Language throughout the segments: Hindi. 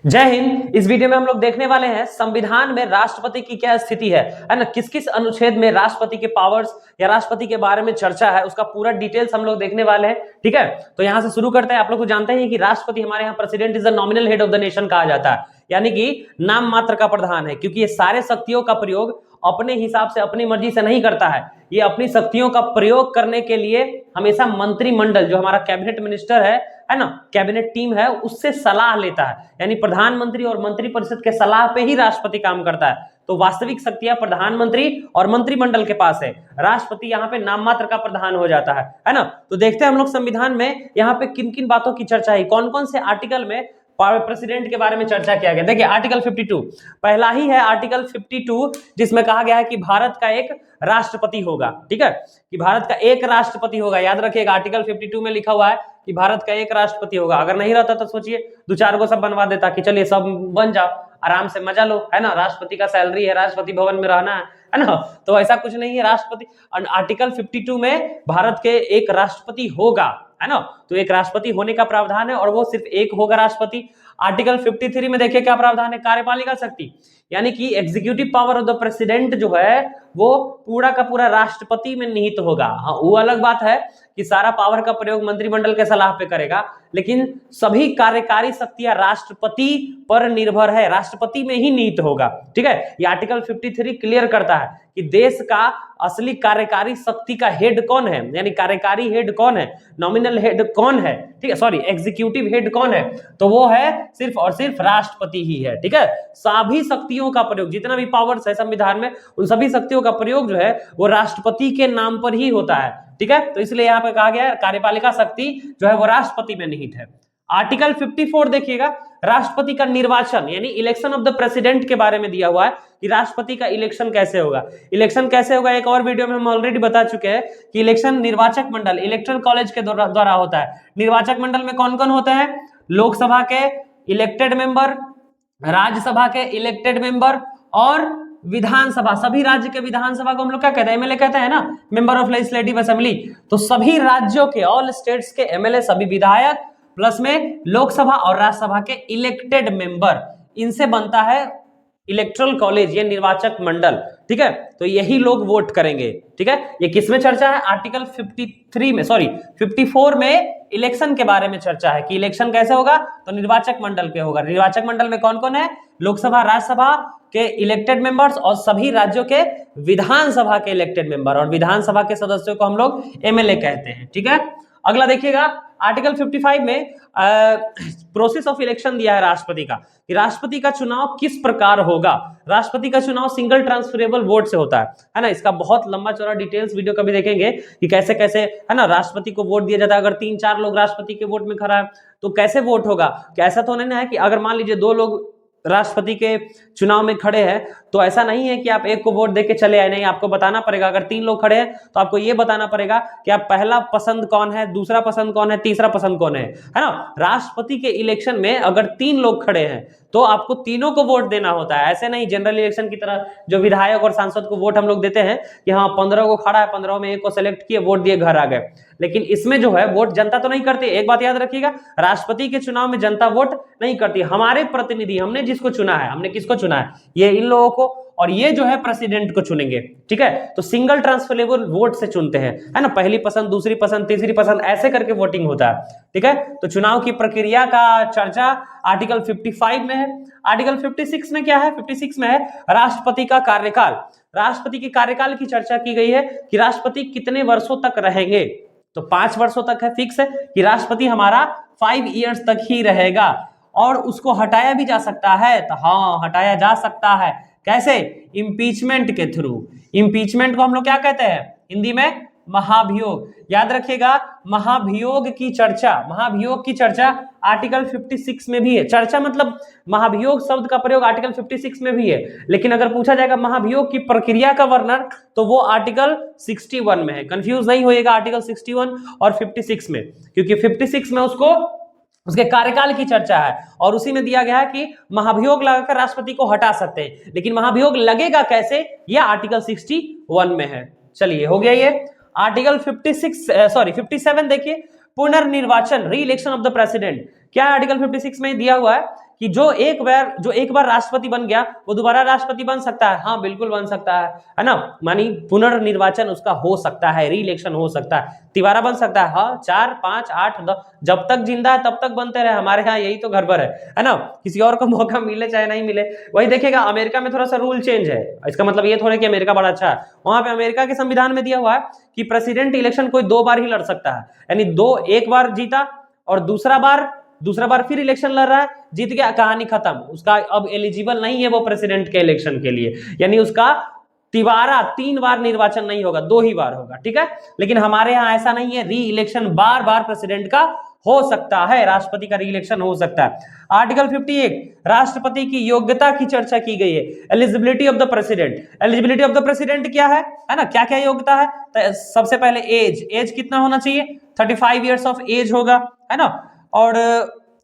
जय हिंद। इस वीडियो में हम लोग देखने वाले हैं संविधान में राष्ट्रपति की क्या स्थिति है ना, किस किस अनुच्छेद में राष्ट्रपति के पावर्स या राष्ट्रपति के बारे में चर्चा है, उसका पूरा डिटेल्स हम लोग देखने वाले हैं। ठीक है, तो यहां से शुरू करते हैं। आप लोग को जानते हैं कि राष्ट्रपति हमारे यहाँ president is the nominal head of the nation कहा जाता है, यानी कि नाम मात्र का प्रधान है, क्योंकि ये सारे शक्तियों का प्रयोग अपने हिसाब से अपनी मर्जी से नहीं करता है। ये अपनी शक्तियों का प्रयोग करने के लिए हमेशा मंत्रिमंडल, जो हमारा कैबिनेट मिनिस्टर है ना, कैबिनेट टीम है, उससे सलाह लेता है। यानी प्रधानमंत्री और मंत्रिपरिषद के सलाह पे ही राष्ट्रपति काम करता है। तो वास्तविक शक्तियां प्रधानमंत्री और मंत्रिमंडल के पास है। राष्ट्रपति यहाँ पे नाम मात्र का प्रधान हो जाता है ना। तो देखते हैं हम लोग संविधान में यहाँ पे किन किन बातों की चर्चा है, कौन कौन से आर्टिकल में प्रेसिडेंट के बारे में चर्चा किया गया। देखिए आर्टिकल 52 पहला ही है, आर्टिकल 52, जिसमें कहा गया है कि भारत का एक राष्ट्रपति होगा। ठीक है, कि भारत का एक राष्ट्रपति होगा। याद रखिएगा, आर्टिकल 52 में लिखा हुआ है कि भारत का एक राष्ट्रपति होगा। अगर नहीं रहता तो सोचिए दो चार को सब बनवा देता कि चलिए सब बन जाओ, आराम से मजा लो, है ना। राष्ट्रपति का सैलरी है, राष्ट्रपति भवन में रहना है ना। तो ऐसा कुछ नहीं है। राष्ट्रपति आर्टिकल 52 में भारत के एक राष्ट्रपति होगा, है ना। तो एक राष्ट्रपति होने का प्रावधान है और वो सिर्फ एक होगा राष्ट्रपति। आर्टिकल 53 में देखिए क्या प्रावधान है, कार्यपालिका शक्ति, यानी कि executive power of the president जो है वो पूरा का पूरा राष्ट्रपति में निहित होगा। हाँ, वो अलग बात है कि सारा पावर का प्रयोग मंत्रिमंडल के सलाह पे करेगा, लेकिन सभी कार्यकारी शक्तियां राष्ट्रपति पर निर्भर है, राष्ट्रपति में ही निहित होगा। ठीक है, ये आर्टिकल 53 क्लियर करता है कि देश का असली कार्यकारी शक्ति का हेड कौन है, यानी कार्यकारी हेड कौन है, नॉमिनल हेड कौन है, ठीक है, सॉरी एग्जीक्यूटिव हेड कौन है, तो वो है सिर्फ और सिर्फ राष्ट्रपति ही है। ठीक है, सभी शक्तियों का प्रयोग, जितना भी पावर्स है संविधान में, उन सभी शक्तियों का प्रयोग जो है वो राष्ट्रपति के नाम पर ही होता है। ठीक है, तो इसलिए यहाँ पे कहा गया है कार्यपालिका शक्ति जो है वो राष्ट्रपति में निहित है। आर्टिकल 54 देखिएगा, राष्ट्रपति का निर्वाचन यानी इलेक्शन ऑफ द प्रेसिडेंट के बारे में दिया हुआ है कि राष्ट्रपति का इलेक्शन कैसे होगा। इलेक्शन कैसे होगा एक और वीडियो में हम ऑलरेडी बता चुके हैं कि इलेक्शन निर्वाचक मंडल, इलेक्टोरल कॉलेज के द्वारा होता है। निर्वाचक मंडल में कौन कौन होते हैं, लोकसभा के इलेक्टेड मेंबर, राज्यसभा के इलेक्टेड मेंबर और विधानसभा, सभी राज्य के विधानसभा को हम लोग क्या कहते हैं, एमएलए कहते हैं ना, मेंबर ऑफ लेजिस्लेटिव असेंबली। तो सभी राज्यों के, ऑल स्टेट्स के एमएलए, सभी विधायक प्लस में लोकसभा और राज्यसभा के इलेक्टेड मेंबर, इनसे बनता है इलेक्टोरल कॉलेज, ये निर्वाचक मंडल। ठीक है, तो यही लोग वोट करेंगे। ठीक है, ये किसमें चर्चा है, आर्टिकल 54 में इलेक्शन के बारे में चर्चा है कि इलेक्शन कैसे होगा, तो निर्वाचक मंडल के होगा। निर्वाचक मंडल में कौन कौन है, लोकसभा, राज्यसभा के इलेक्टेड मेंबर्स और सभी राज्यों के विधानसभा के इलेक्टेड मेंबर, और विधानसभा के सदस्यों को हम लोग एमएलए कहते हैं। ठीक है, अगला देखिएगा, आर्टिकल 55 में प्रोसेस ऑफ इलेक्शन दिया है राष्ट्रपति का, कि राष्ट्रपति का चुनाव किस प्रकार होगा। राष्ट्रपति का चुनाव सिंगल ट्रांसफरेबल वोट से होता है ना। इसका बहुत लंबा चौड़ा डिटेल्स वीडियो कभी देखेंगे कि कैसे कैसे, है ना, राष्ट्रपति को वोट दिया जाता है। अगर 3-4 लोग राष्ट्रपति के वोट में खड़ा है तो कैसे वोट होगा। क्या ऐसा तो नहीं है कि अगर मान लीजिए 2 लोग राष्ट्रपति के चुनाव में खड़े हैं तो ऐसा नहीं है कि आप एक को वोट देके चले आए, नहीं, आपको बताना पड़ेगा। अगर 3 लोग खड़े हैं तो आपको ये बताना पड़ेगा कि आप पहला पसंद कौन है, दूसरा पसंद कौन है, तीसरा पसंद कौन है ना। राष्ट्रपति के इलेक्शन में अगर 3 लोग खड़े हैं तो आपको तीनों को वोट देना होता है। ऐसे नहीं जनरल इलेक्शन की तरह जो विधायक और सांसद को वोट हम लोग देते हैं कि हाँ 15 को खड़ा है, 15 में एक को सिलेक्ट किए, वोट दिए, घर आ गए। लेकिन इसमें जो है वोट जनता तो नहीं करती। एक बात याद रखिएगा, राष्ट्रपति के चुनाव में जनता वोट नहीं करती। हमारे प्रतिनिधि, हमने जिसको चुना है, हमने किसको चुना है, ये इन लोगों को, और ये जो है प्रेसिडेंट को चुनेंगे। ठीक है, तो सिंगल ट्रांसफरेबल वोट से चुनते हैं, है ना, पहली पसंद, दूसरी पसंद, तीसरी पसंद, ऐसे करके वोटिंग होता है। ठीक है, तो चुनाव की प्रक्रिया का चर्चा आर्टिकल 55 में है। आर्टिकल 56 में क्या है, 56 में है राष्ट्रपति का कार्यकाल। राष्ट्रपति के कार्यकाल की चर्चा की गई है कि राष्ट्रपति कितने वर्षों तक रहेंगे। तो 5 वर्षों तक है, फिक्स है कि राष्ट्रपति हमारा 5 इयर्स तक ही रहेगा, और उसको हटाया भी जा सकता है। तो हाँ, हटाया जा सकता है, कैसे, इम्पीचमेंट के थ्रू। इम्पीचमेंट को हम लोग क्या कहते हैं हिंदी में, महाभियोग। याद रखिएगा, महाभियोग की चर्चा आर्टिकल 56 में भी है। चर्चा मतलब महाभियोग शब्द का प्रयोग आर्टिकल 56 में भी है, लेकिन अगर पूछा जाएगा महाभियोग की प्रक्रिया का वर्णन तो वो आर्टिकल 61 में है। कंफ्यूज नहीं होइएगा आर्टिकल 61 और 56 में, क्योंकि 56 में उसके कार्यकाल की चर्चा है और उसी में दिया गया है कि महाभियोग लगाकर राष्ट्रपति को हटा सकते हैं। लेकिन महाभियोग लगेगा कैसे, यह आर्टिकल 61 में है। चलिए, हो गया ये। आर्टिकल 57 देखिए, पुनर्निर्वाचन, री इलेक्शन ऑफ द प्रेसिडेंट। क्या है आर्टिकल 56 में दिया हुआ है कि जो एक बार राष्ट्रपति बन गया वो दोबारा राष्ट्रपति बन सकता है। हाँ बिल्कुल बन सकता है ना, मानी पुनर्निर्वाचन उसका हो सकता है, री इलेक्शन हो सकता है, तिबारा बन सकता है। हाँ 4, 5, 8, 10 जब तक जिंदा है तब तक बनते रहे। हमारे यहाँ यही तो गड़बड़ है ना, किसी और को मौका मिले चाहे नहीं मिले। वही देखिएगा अमेरिका में थोड़ा सा रूल चेंज है, इसका मतलब ये थोड़ा कि अमेरिका बड़ा अच्छा है। वहां पे अमेरिका के संविधान में दिया हुआ है कि प्रेसिडेंट इलेक्शन कोई 2 बार ही लड़ सकता है, यानी एक बार जीता और दूसरा बार फिर इलेक्शन लड़ रहा है, जीत गया, कहानी खत्म, उसका अब एलिजिबल नहीं है वो प्रेसिडेंट के इलेक्शन के लिए, यानी उसका तिबारा 3 बार निर्वाचन नहीं होगा, 2 ही बार होगा। ठीक है, लेकिन हमारे यहाँ ऐसा नहीं है, री इलेक्शन बार बार प्रेसिडेंट का हो सकता है, राष्ट्रपति का री इलेक्शन हो सकता है। आर्टिकल 58 राष्ट्रपति की योग्यता की चर्चा की गई है, eligibility of the president. Eligibility of the president क्या है ना, क्या क्या योग्यता है? तो सबसे पहले एज कितना होना चाहिए? 35 ईयर्स ऑफ एज होगा, है ना, और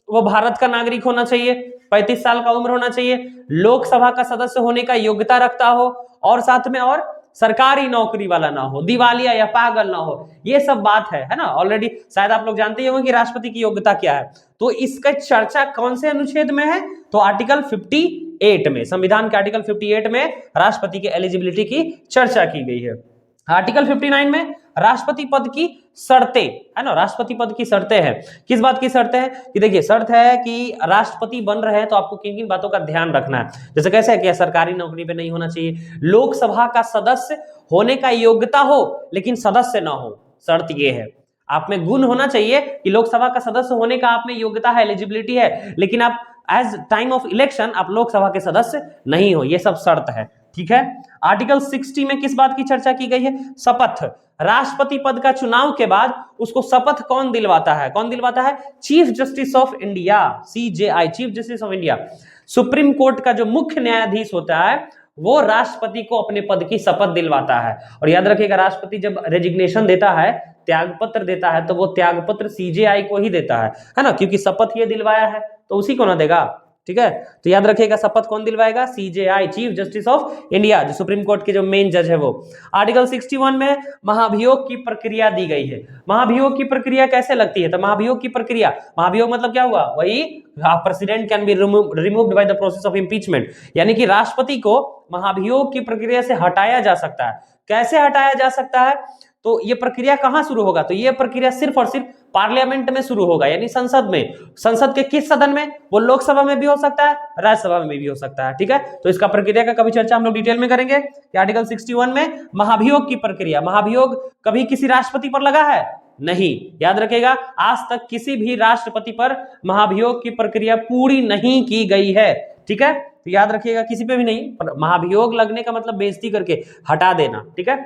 वो भारत का नागरिक होना चाहिए, 35 साल का उम्र होना चाहिए, लोकसभा का सदस्य होने का योग्यता रखता हो, और साथ में और सरकारी नौकरी वाला ना हो, दिवालिया या पागल ना हो, ये सब बात है ना। ऑलरेडी शायद आप लोग जानते ही होंगे कि राष्ट्रपति की योग्यता क्या है। तो इसका चर्चा कौन से अनुच्छेद में है? तो आर्टिकल 58 में, संविधान के आर्टिकल 58 में राष्ट्रपति की एलिजिबिलिटी की चर्चा की गई है। आर्टिकल 59 में राष्ट्रपति पद की शर्तें, है ना, राष्ट्रपति पद की शर्तें हैं। किस बात की शर्तें हैं? कि देखिए शर्त है कि राष्ट्रपति बन रहे हैं तो आपको किन किन बातों का ध्यान रखना है। जैसे कैसे है कि सरकारी नौकरी पे नहीं होना चाहिए, लोकसभा का सदस्य होने का योग्यता हो लेकिन सदस्य ना हो, शर्त ये है। आप में गुण होना चाहिए कि लोकसभा का सदस्य होने का आप में योग्यता है, एलिजिबिलिटी है, लेकिन आप एज टाइम ऑफ इलेक्शन आप लोकसभा के सदस्य नहीं हो, ये सब शर्त है। ठीक है, आर्टिकल 60 में किस बात की चर्चा की गई है? शपथ। राष्ट्रपति पद का चुनाव के बाद उसको शपथ कौन दिलवाता है? कौन दिलवाता है? Chief justice of India, CJI, chief justice of India. Supreme court का जो मुख्य न्यायाधीश होता है वो राष्ट्रपति को अपने पद की शपथ दिलवाता है। और याद रखिएगा राष्ट्रपति जब रेजिग्नेशन देता है, त्याग पत्र देता है, तो वो त्याग पत्र CJI को ही देता है ना, क्योंकि शपथ ये दिलवाया है तो उसी को ना देगा। ठीक है, तो याद रखिएगा शपथ कौन दिलवाएगा? CJI, chief justice of India, जो सुप्रीम कोर्ट के जो मेन जज है वो। आर्टिकल 61 में महाभियोग की प्रक्रिया दी गई है। महाभियोग की प्रक्रिया कैसे लगती है? तो महाभियोग की प्रक्रिया, महाभियोग मतलब क्या हुआ? वही president can be removed by the process of impeachment, यानी कि राष्ट्रपति को महाभियोग की प्रक्रिया से हटाया जा सकता है। कैसे हटाया जा सकता है? तो ये प्रक्रिया कहां शुरू होगा? तो ये प्रक्रिया सिर्फ और सिर्फ पार्लियामेंट में शुरू होगा, यानी संसद में। संसद के किस सदन में? वो लोकसभा में भी हो सकता है, राज्यसभा में भी हो सकता है। ठीक है, तो इसका प्रक्रिया का कभी चर्चा हम लोग डिटेल में करेंगे कि आर्टिकल 61 में महाभियोग की प्रक्रिया। महाभियोग कभी किसी राष्ट्रपति पर लगा है? नहीं, याद रखिएगा आज तक किसी भी राष्ट्रपति पर महाभियोग की प्रक्रिया पूरी नहीं की गई है। ठीक है, तो याद रखिएगा किसी पे भी नहीं, पर महाभियोग लगने का मतलब बेइज्जती करके हटा देना। ठीक है,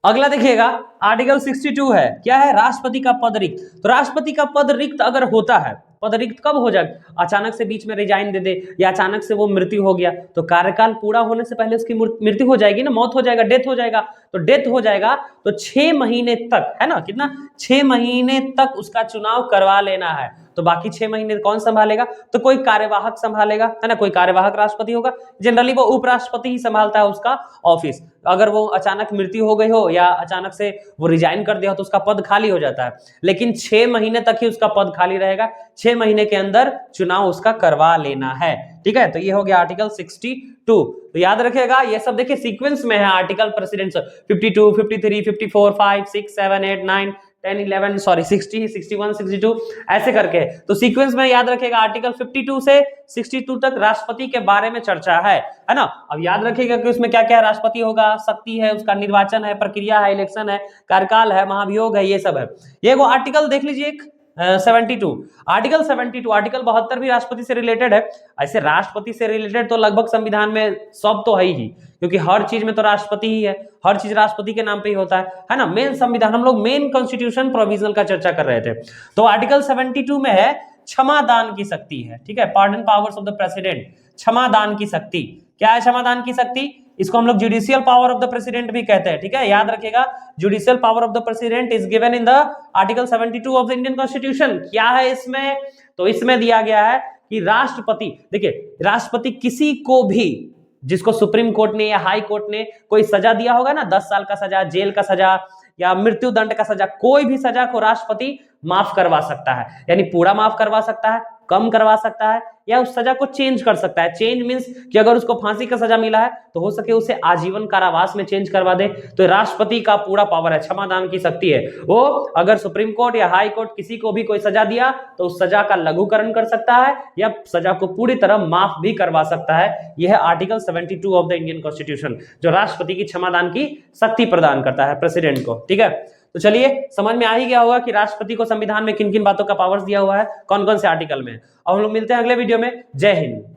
अगला देखिएगा आर्टिकल 62 है, क्या है? राष्ट्रपति का पद रिक्त। तो राष्ट्रपति का पद रिक्त अगर होता है, पद रिक्त कब हो जाए? अचानक से बीच में रिजाइन दे दे या अचानक से वो मृत्यु हो गया, तो कार्यकाल पूरा होने से पहले उसकी मृत्यु हो जाएगी ना, मौत हो जाएगा, डेथ हो जाएगा। तो डेथ हो जाएगा तो 6 महीने तक, है ना, कितना? 6 महीने तक उसका चुनाव करवा लेना है। तो बाकी 6 महीने कौन संभालेगा? तो कोई कार्यवाहक संभालेगा, है ना, कोई कार्यवाहक राष्ट्रपति होगा। जनरली वो उपराष्ट्रपति ही संभालता है उसका ऑफिस। अगर वो अचानक मृत्यु हो गई हो या अचानक से वो रिजाइन कर दिया हो तो उसका पद खाली हो जाता है, लेकिन 6 महीने तक ही उसका पद खाली रहेगा। 6 महीने के अंदर चुनाव उसका करवा लेना है। ठीक है, तो ये हो गया आर्टिकल 62। तो याद रखिएगा ये सब देखिए सीक्वेंस में है आर्टिकल प्रेसिडेंट्स, 52, 53, 54, 5, 6, 7, 8, 9, 10, 11, सॉरी 60, 61, 62 ऐसे करके। तो सीक्वेंस में याद रखिएगा आर्टिकल 52 से 62 तक राष्ट्रपति के बारे में चर्चा है ना। अब याद रखिएगा कि उसमें क्या क्या राष्ट्रपति होगा, शक्ति है, उसका निर्वाचन है, प्रक्रिया है, इलेक्शन है, कार्यकाल है, महाभियोग है, ये सब है। ये वो आर्टिकल देख लीजिए एक 72, आर्टिकल 72, आर्टिकल 72 भी राष्ट्रपति से रिलेटेड है। ऐसे राष्ट्रपति से रिलेटेड तो लगभग संविधान में सब तो है ही, क्योंकि हर चीज में तो राष्ट्रपति ही है, हर चीज राष्ट्रपति के नाम पे ही होता है ना। मेन संविधान, हम लोग मेन कॉन्स्टिट्यूशन प्रोविजनल का चर्चा कर रहे थे। तो आर्टिकल 72 में है क्षमा दान की शक्ति है। ठीक है, pardon powers of the president, क्षमा दान की शक्ति। क्या है क्षमा दान की शक्ति? इसको हम लोग judicial power of the president भी कहते हैं। ठीक है, याद रखिएगा judicial power of the president is given in the article 72 of the Indian constitution. क्या है इसमें? तो इसमें दिया गया है कि राष्ट्रपति, देखिए राष्ट्रपति किसी को भी जिसको सुप्रीम कोर्ट ने या हाई कोर्ट ने कोई सजा दिया होगा ना, 10 साल का सजा, जेल का सजा या मृत्यु दंड का सजा, कोई भी सजा को राष्ट्रपति माफ करवा सकता है, यानी पूरा माफ करवा सकता है, कम करवा सकता है, या उस सजा को चेंज कर सकता है। चेंज मींस कि अगर उसको फांसी का सजा मिला है तो हो सके उसे आजीवन कारावास में चेंज करवा दे। तो राष्ट्रपति का पूरा पावर है, क्षमादान की शक्ति है। वो अगर सुप्रीम कोर्ट या हाई कोर्ट किसी को भी कोई सजा दिया तो उस सजा का लघुकरण कर सकता है या सजा को पूरी तरह माफ भी करवा सकता है। यह है article 72 of the Indian constitution, जो राष्ट्रपति की क्षमादान की शक्ति प्रदान करता है प्रेसिडेंट को। ठीक है, तो चलिए समझ में आ ही गया होगा कि राष्ट्रपति को संविधान में किन किन बातों का पावर्स दिया हुआ है, कौन कौन से आर्टिकल में। अब हम लोग मिलते हैं अगले वीडियो में। जय हिंद।